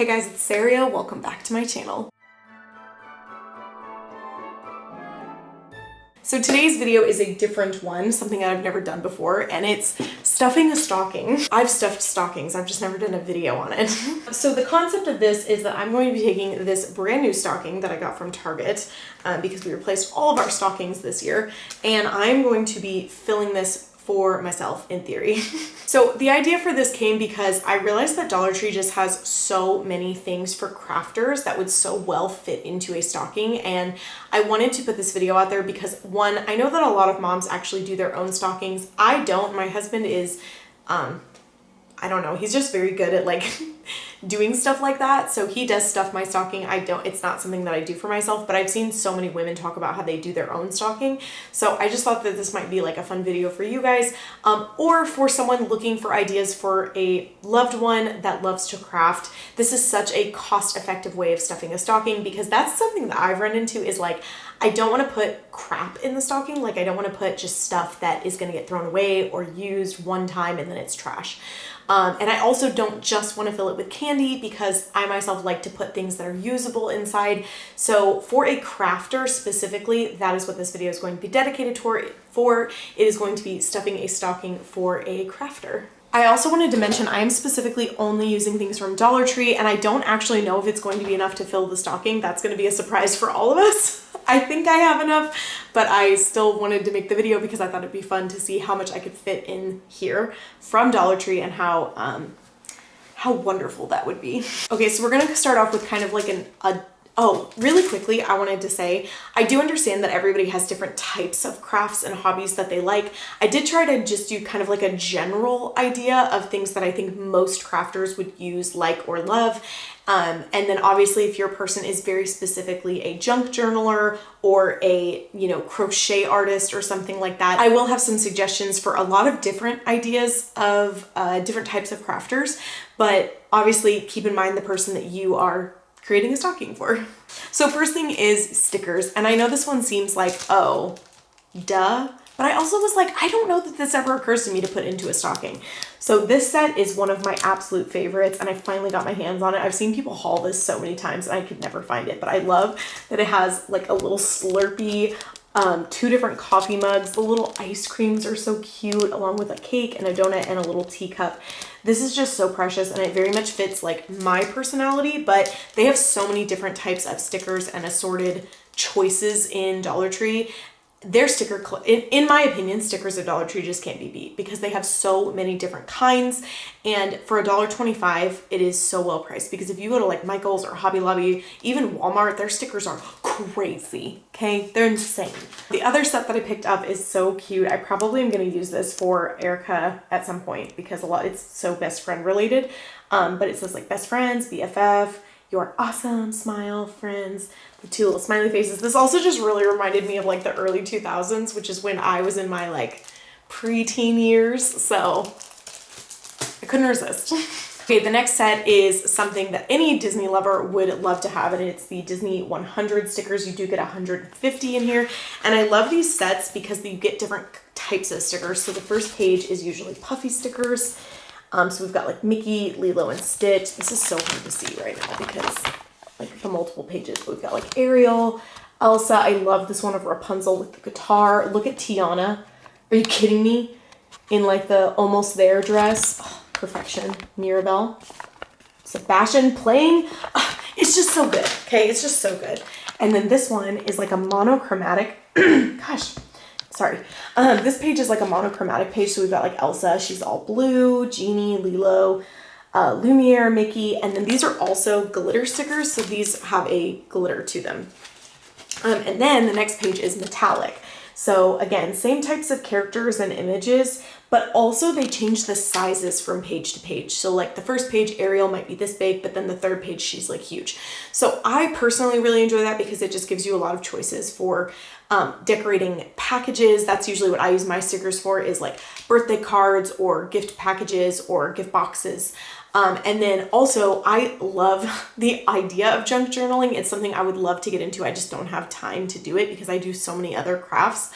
Hey guys, it's Saria. Welcome back to my channel. So today's video is a different one, something I've never done before, and it's stuffing a stocking. I've stuffed stockings, I've just never done a video on it. So the concept of this is that I'm going to be taking this brand new stocking that I got from Target because we replaced all of our stockings this year, and I'm going to be filling this for myself in theory. So the idea for this came because I realized that Dollar Tree just has so many things for crafters that would so well fit into a stocking, and I wanted to put this video out there because one, I know that a lot of moms actually do their own stockings. I don't. My husband is I don't know, he's just very good at like doing stuff like that. So he does stuff my stocking. It's not something that I do for myself, but I've seen so many women talk about how they do their own stocking. So I just thought that this might be like a fun video for you guys, or for someone looking for ideas for a loved one that loves to craft. This is such a cost-effective way of stuffing a stocking, because that's something that I've run into is like, I don't want to put crap in the stocking. Like I don't want to put just stuff that is going to get thrown away or used one time and then it's trash. And I also don't just want to fill it with candy, because I myself like to put things that are usable inside. So for a crafter specifically, that is what this video is going to be dedicated for. It is going to be stuffing a stocking for a crafter. I also wanted to mention I am specifically only using things from Dollar Tree, and I don't actually know if it's going to be enough to fill the stocking. That's going to be a surprise for all of us. I think I have enough, but I still wanted to make the video because I thought it'd be fun to see how much I could fit in here from Dollar Tree and how wonderful that would be. Okay, so we're gonna start off with kind of like oh, really quickly, I wanted to say, I do understand that everybody has different types of crafts and hobbies that they like. I did try to just do kind of like a general idea of things that I think most crafters would use, like, or love. And then obviously if your person is very specifically a junk journaler or a, crochet artist or something like that, I will have some suggestions for a lot of different ideas of different types of crafters. But obviously keep in mind the person that you are creating a stocking for. So first thing is stickers. And I know this one seems like, oh, duh. But I also was like, I don't know that this ever occurs to me to put into a stocking. So this set is one of my absolute favorites, and I finally got my hands on it. I've seen people haul this so many times and I could never find it, but I love that it has like a little Slurpee, 2 different coffee mugs. The little ice creams are so cute, along with a cake and a donut and a little teacup. This is just so precious, and it very much fits like my personality, but they have so many different types of stickers and assorted choices in Dollar Tree. Their sticker, in my opinion, stickers at Dollar Tree just can't be beat because they have so many different kinds. And for $1.25, it is so well priced, because if you go to like Michael's or Hobby Lobby, even Walmart, their stickers are crazy, okay? They're insane. The other set that I picked up is so cute. I probably am gonna use this for Erica at some point because it's so best friend related. But it says like best friends, BFF, you're awesome, smile, friends, the 2 little smiley faces. This also just really reminded me of like the early 2000s, which is when I was in my like preteen years. So I couldn't resist. Okay, the next set is something that any Disney lover would love to have, and it's the Disney 100 stickers. You do get 150 in here. And I love these sets because you get different types of stickers. So the first page is usually puffy stickers. So we've got like Mickey, Lilo, and Stitch. This is so hard to see right now because like the multiple pages. But we've got like Ariel, Elsa. I love this one of Rapunzel with the guitar. Look at Tiana. Are you kidding me? In like the almost there dress. Oh, perfection. Mirabelle. Sebastian playing. Oh, it's just so good. Okay, it's just so good. And then this one is like a monochromatic. Gosh. Sorry. This page is like a monochromatic page. So we've got like Elsa, she's all blue, Genie, Lilo, Lumiere, Mickey, and then these are also glitter stickers. So these have a glitter to them. And then the next page is metallic. So again, same types of characters and images, but also they change the sizes from page to page. So like the first page, Ariel might be this big, but then the third page, she's like huge. So I personally really enjoy that because it just gives you a lot of choices for decorating packages. That's usually what I use my stickers for, is like birthday cards or gift packages or gift boxes. And then also I love the idea of junk journaling. It's something I would love to get into. I just don't have time to do it because I do so many other crafts.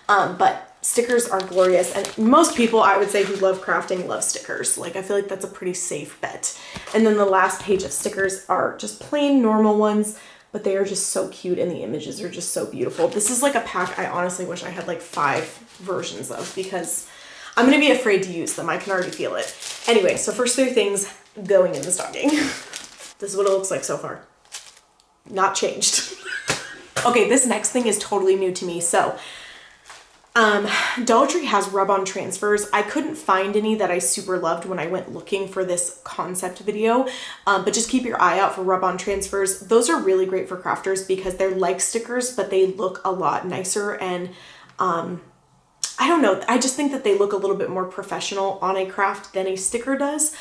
But stickers are glorious, and most people I would say who love crafting love stickers. Like, I feel like that's a pretty safe bet. And then the last page of stickers are just plain normal ones, but they are just so cute and the images are just so beautiful. This is like a pack I honestly wish I had like 5 versions of, because I'm gonna be afraid to use them. I can already feel it. Anyway, so first 3 things going in the stocking. This is what it looks like so far. Not changed. Okay, this next thing is totally new to me. So Dollar Tree has rub-on transfers. I couldn't find any that I super loved when I went looking for this concept video, but just keep your eye out for rub-on transfers. Those are really great for crafters because they're like stickers, but they look a lot nicer, and I don't know, I just think that they look a little bit more professional on a craft than a sticker does.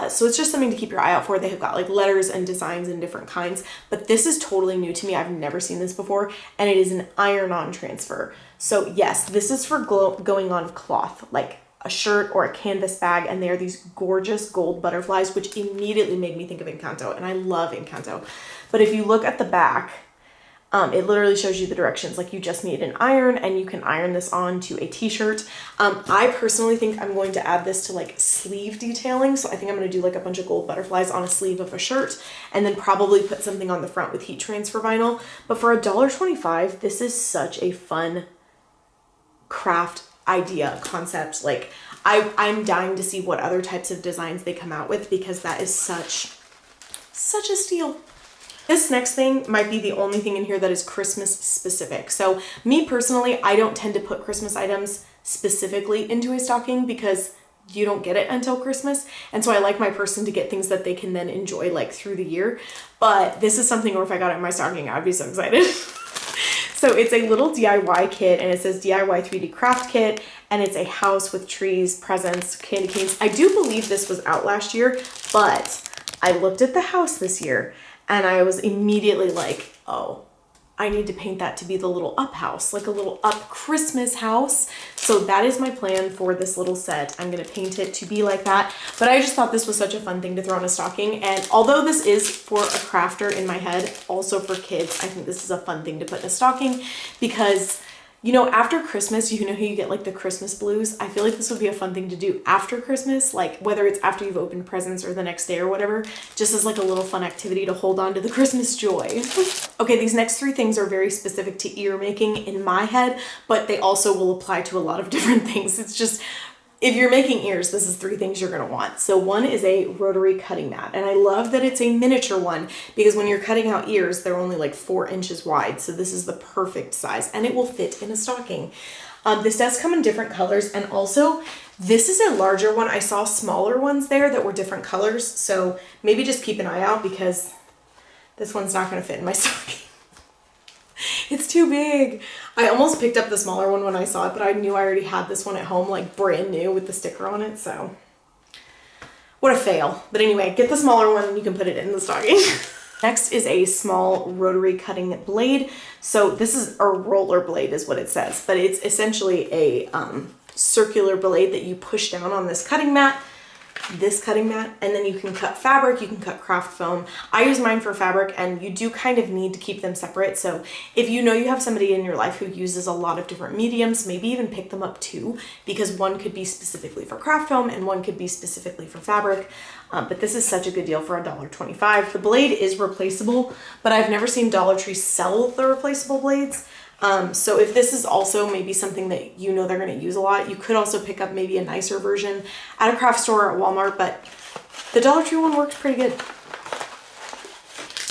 So it's just something to keep your eye out for. They have got like letters and designs in different kinds, but this is totally new to me. I've never seen this before, and it is an iron-on transfer. So yes, this is for going on cloth, like a shirt or a canvas bag, and they are these gorgeous gold butterflies, which immediately made me think of Encanto, and I love Encanto. But if you look at the back, it literally shows you the directions. Like, you just need an iron, and you can iron this on to a t-shirt. I personally think I'm going to add this to like sleeve detailing. So I think I'm going to do like a bunch of gold butterflies on a sleeve of a shirt, and then probably put something on the front with heat transfer vinyl. But for $1.25, this is such a fun craft idea concept. Like, I'm dying to see what other types of designs they come out with, because that is such a steal. This next thing might be the only thing in here that is Christmas specific. So me personally, I don't tend to put Christmas items specifically into a stocking because you don't get it until Christmas. And so I like my person to get things that they can then enjoy like through the year. But this is something where if I got it in my stocking, I'd be so excited. So it's a little DIY kit, and it says DIY 3D craft kit, and it's a house with trees, presents, candy canes. I do believe this was out last year, but I looked at the house this year and I was immediately like, oh, I need to paint that to be the little up house, like a little up Christmas house. So that is my plan for this little set. I'm gonna paint it to be like that. But I just thought this was such a fun thing to throw in a stocking. And although this is for a crafter in my head, also for kids, I think this is a fun thing to put in a stocking because, you know, after Christmas, you know how you get like the Christmas blues? I feel like this would be a fun thing to do after Christmas, like whether it's after you've opened presents or the next day or whatever, just as like a little fun activity to hold on to the Christmas joy. Okay, these next 3 things are very specific to ear making in my head, but they also will apply to a lot of different things. It's just, if you're making ears, this is 3 things you're gonna want. So one is a rotary cutting mat, and I love that it's a miniature one because when you're cutting out ears, they're only like 4 inches wide. So this is the perfect size, and it will fit in a stocking. This does come in different colors, and also this is a larger one. I saw smaller ones there that were different colors. So maybe just keep an eye out because this one's not gonna fit in my stocking. It's too big. I almost picked up the smaller one when I saw it, but I knew I already had this one at home, like brand new with the sticker on it, so what a fail. But anyway, get the smaller one and you can put it in the stocking. Next is a small rotary cutting blade. So this is a roller blade is what it says, but it's essentially a circular blade that you push down on this cutting mat, and then you can cut fabric, you can cut craft foam. I use mine for fabric, and you do kind of need to keep them separate. So if you know you have somebody in your life who uses a lot of different mediums, maybe even pick them up too, because one could be specifically for craft foam and one could be specifically for fabric. But this is such a good deal for $1.25. The blade is replaceable, but I've never seen Dollar Tree sell the replaceable blades. So if this is also maybe something that you know they're going to use a lot, you could also pick up maybe a nicer version at a craft store or at Walmart, but the Dollar Tree one works pretty good.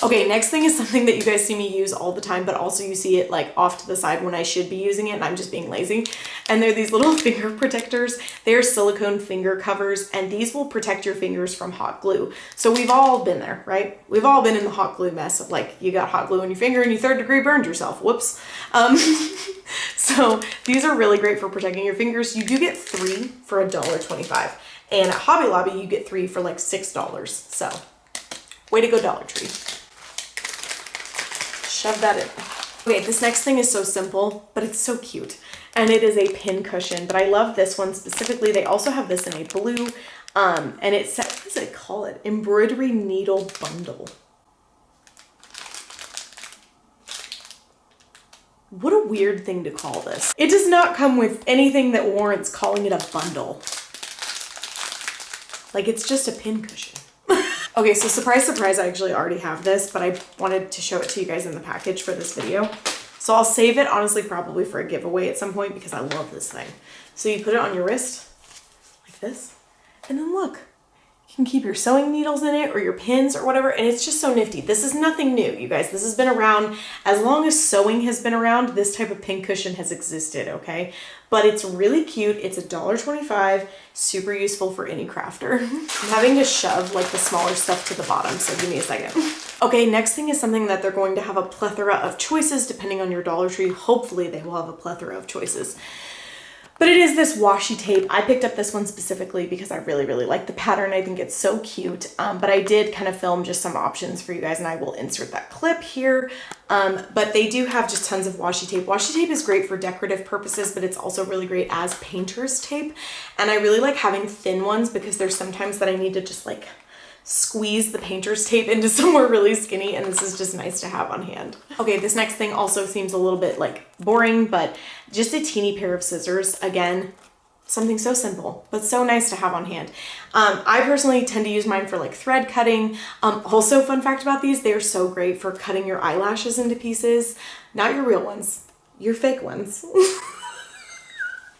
Okay, next thing is something that you guys see me use all the time, but also you see it like off to the side when I should be using it and I'm just being lazy. And they're these little finger protectors. They're silicone finger covers, and these will protect your fingers from hot glue. So we've all been there, right? We've all been in the hot glue mess of like, you got hot glue on your finger and you 3rd degree burned yourself. Whoops. So these are really great for protecting your fingers. You do get 3 for $1.25. And at Hobby Lobby, you get 3 for like $6. So way to go, Dollar Tree. Shove that in. Okay, this next thing is so simple, but it's so cute. And it is a pin cushion, but I love this one specifically. They also have this in a blue, and it says, what does it call it? Embroidery needle bundle. What a weird thing to call this. It does not come with anything that warrants calling it a bundle. Like, it's just a pincushion. Okay, so surprise, surprise, I actually already have this, but I wanted to show it to you guys in the package for this video. So I'll save it, honestly, probably for a giveaway at some point because I love this thing. So you put it on your wrist, like this, and then look. You can keep your sewing needles in it or your pins or whatever, and it's just so nifty. This is nothing new, you guys. This has been around as long as sewing has been around. This type of pincushion has existed, okay? But it's really cute. It's $1.25, super useful for any crafter. I'm having to shove like the smaller stuff to the bottom, so give me a second. Okay, next thing is something that they're going to have a plethora of choices depending on your Dollar Tree. Hopefully they will have a plethora of choices. But it is this washi tape. I picked up this one specifically because I really, really like the pattern. I think it's so cute. But I did kind of film just some options for you guys, and I will insert that clip here. But they do have just tons of washi tape. Washi tape is great for decorative purposes, but it's also really great as painter's tape. And I really like having thin ones because there's sometimes that I need to just like squeeze the painter's tape into somewhere really skinny, and this is just nice to have on hand. Okay, this next thing also seems a little bit like boring, but just a teeny pair of scissors. Again, something so simple, but so nice to have on hand. I personally tend to use mine for like thread cutting. Also, fun fact about these, they are so great for cutting your eyelashes into pieces. Not your real ones, your fake ones.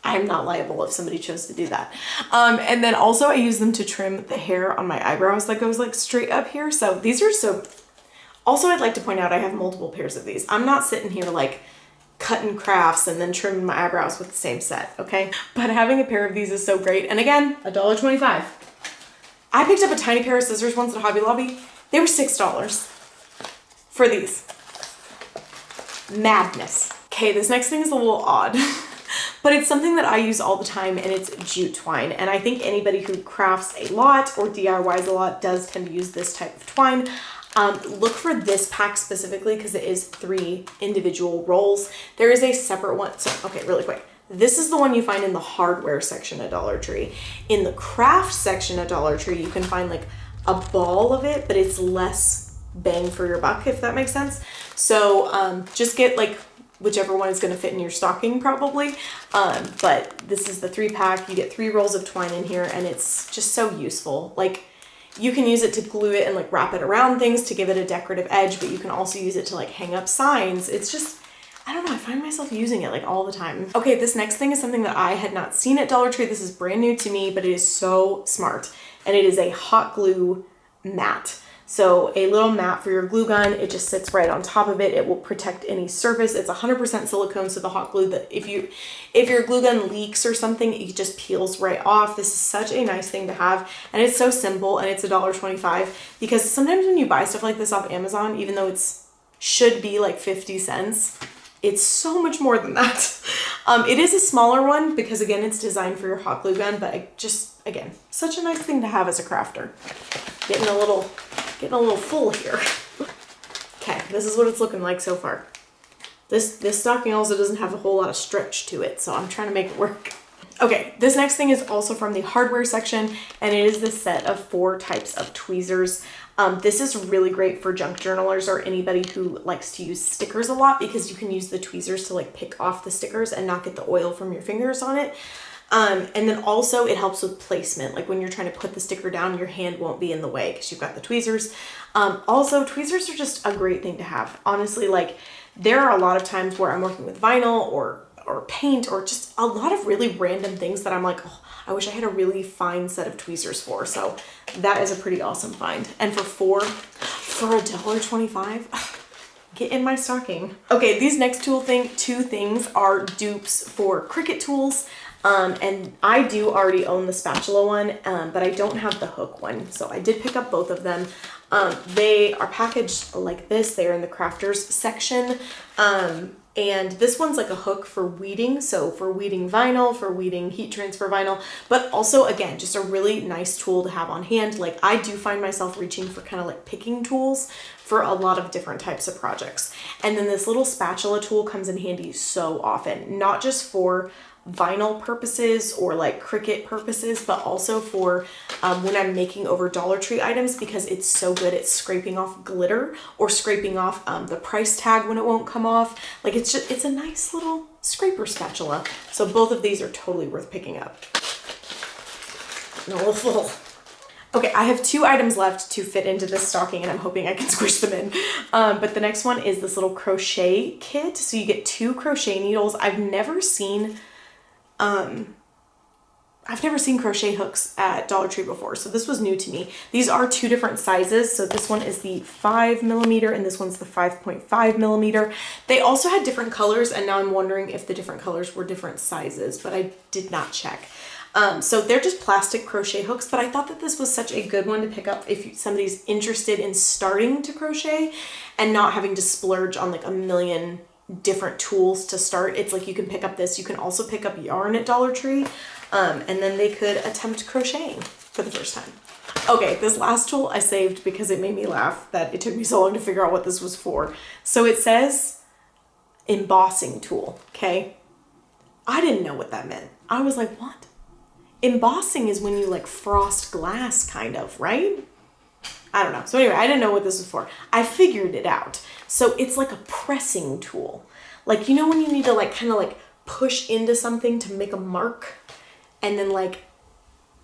I'm not liable if somebody chose to do that. And then also I use them to trim the hair on my eyebrows that goes like straight up here. So these are so, also I'd like to point out I have multiple pairs of these. I'm not sitting here like cutting crafts and then trimming my eyebrows with the same set, okay? But having a pair of these is so great. And again, $1.25. I picked up a tiny pair of scissors once at Hobby Lobby. They were $6 for these. Madness. Okay, this next thing is a little odd. But it's something that I use all the time, and it's jute twine. And I think anybody who crafts a lot or DIYs a lot does tend to use this type of twine. Look for this pack specifically because it is 3 individual rolls. There is a separate one. So, okay, really quick. This is the one you find in the hardware section at Dollar Tree. In the craft section at Dollar Tree, you can find like a ball of it, but it's less bang for your buck, if that makes sense. So just get like whichever one is going to fit in your stocking probably. But this is the 3-pack. You get 3 rolls of twine in here, and it's just so useful. Like, you can use it to glue it and like wrap it around things to give it a decorative edge, but you can also use it to like hang up signs. It's just, I don't know, I find myself using it like all the time. Okay, this next thing is something that I had not seen at Dollar Tree. This is brand new to me, but it is so smart. And it is a hot glue mat. So a little mat for your glue gun, it just sits right on top of it. It will protect any surface. It's 100% silicone, so the hot glue, that if your glue gun leaks or something, it just peels right off. This is such a nice thing to have, and it's so simple, and it's $1.25 because sometimes when you buy stuff like this off Amazon, even though it's should be like 50 cents, it's so much more than that. It is a smaller one because again, it's designed for your hot glue gun, but again, such a nice thing to have as a crafter. Getting a little full here. Okay, this is what it's looking like so far. This stocking also doesn't have a whole lot of stretch to it, so I'm trying to make it work. Okay, this next thing is also from the hardware section, and it is this set of 4 types of tweezers. This is really great for junk journalers or anybody who likes to use stickers a lot because you can use the tweezers to like pick off the stickers and not get the oil from your fingers on it. And then also it helps with placement. Like when you're trying to put the sticker down, your hand won't be in the way because you've got the tweezers. Also, tweezers are just a great thing to have. Honestly, like there are a lot of times where I'm working with vinyl or paint or just a lot of really random things that I'm like, oh, I wish I had a really fine set of tweezers for. So that is a pretty awesome find. And for $1.25, get in my stocking. Okay, these next two things are dupes for Cricut Tools. And I do already own the spatula one, but I don't have the hook one. So I did pick up both of them. They are packaged like this. They're in the crafters section. And this one's like a hook for weeding. So for weeding vinyl, for weeding heat transfer vinyl, but also again, just a really nice tool to have on hand. Like I do find myself reaching for kind of like picking tools for a lot of different types of projects. And then this little spatula tool comes in handy so often, not just for vinyl purposes or like Cricut purposes, but also for when I'm making over Dollar Tree items, because it's so good at scraping off glitter or scraping off the price tag when it won't come off. Like it's a nice little scraper spatula. So both of these are totally worth picking up. Okay, I have 2 items left to fit into this stocking, and I'm hoping I can squish them in. But the next one is this little crochet kit. So you get 2 crochet needles. I've never seen crochet hooks at Dollar Tree before, so this was new to me. These are 2 different sizes. So this one is the 5mm and this one's the 5.5mm. They also had different colors, and now I'm wondering if the different colors were different sizes, but I did not check. So they're just plastic crochet hooks, but I thought that this was such a good one to pick up if somebody's interested in starting to crochet and not having to splurge on like a million different tools to start. It's like you can pick up this. You can also pick up yarn at Dollar Tree, and then they could attempt crocheting for the first time. Okay, this last tool I saved because it made me laugh that it took me so long to figure out what this was for. So it says embossing tool, okay? I didn't know what that meant. I was like, what? Embossing is when you like frost glass kind of, right? I don't know. So anyway, I didn't know what this was for. I figured it out. So it's like a pressing tool. Like, you know when you need to like kind of like push into something to make a mark, and then like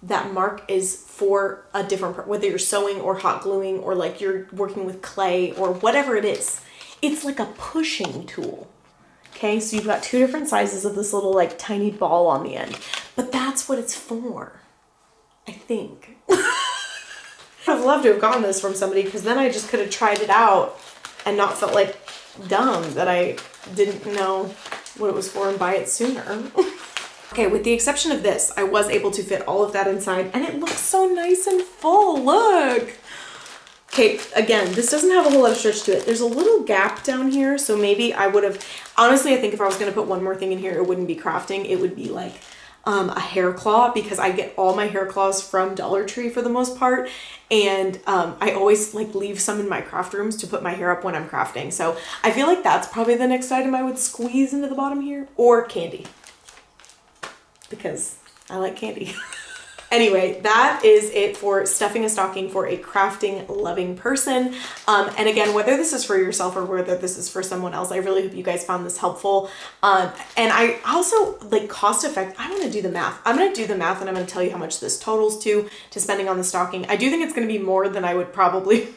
that mark is for a different, whether you're sewing or hot gluing or like you're working with clay or whatever it is. It's like a pushing tool. Okay, so you've got 2 different sizes of this little like tiny ball on the end, but that's what it's for, I think. I'd love to have gotten this from somebody, because then I just could have tried it out and not felt like dumb that I didn't know what it was for and buy it sooner. Okay, with the exception of this, I was able to fit all of that inside, and it looks so nice and full, look! Okay, again, this doesn't have a whole lot of stretch to it. There's a little gap down here, so maybe I would have, honestly, I think if I was gonna put one more thing in here, it wouldn't be crafting, it would be like a hair claw, because I get all my hair claws from Dollar Tree for the most part, and I always like leave some in my craft rooms to put my hair up when I'm crafting. So I feel like that's probably the next item I would squeeze into the bottom here, or candy, because I like candy. Anyway, that is it for stuffing a stocking for a crafting loving person. And again, whether this is for yourself or whether this is for someone else, I really hope you guys found this helpful. And I also like cost effect. I want to do the math. I'm going to do the math, and I'm going to tell you how much this totals to spending on the stocking. I do think it's going to be more than I would probably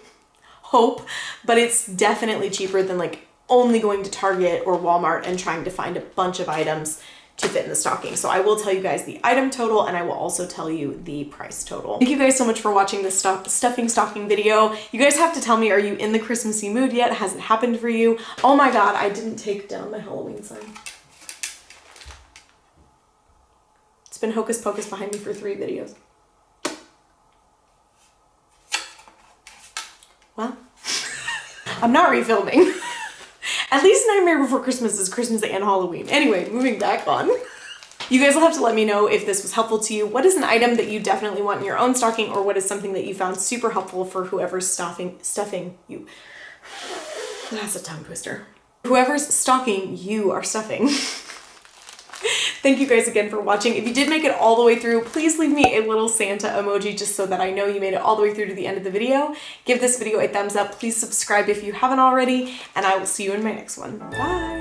hope, but it's definitely cheaper than like only going to Target or Walmart and trying to find a bunch of items to fit in the stocking. So I will tell you guys the item total, and I will also tell you the price total. Thank you guys so much for watching this stuffing stocking video. You guys have to tell me, are you in the Christmassy mood yet? Has it happened for you? Oh my God, I didn't take down my Halloween sign. It's been hocus pocus behind me for 3 videos. Well, I'm not refilming. At least Nightmare Before Christmas is Christmas and Halloween. Anyway, moving back on. You guys will have to let me know if this was helpful to you. What is an item that you definitely want in your own stocking, or what is something that you found super helpful for whoever's stuffing you? That's a tongue twister. Whoever's stocking you are stuffing. Thank you guys again for watching. If you did make it all the way through, please leave me a little Santa emoji just so that I know you made it all the way through to the end of the video. Give this video a thumbs up. Please subscribe if you haven't already, and I will see you in my next one. Bye!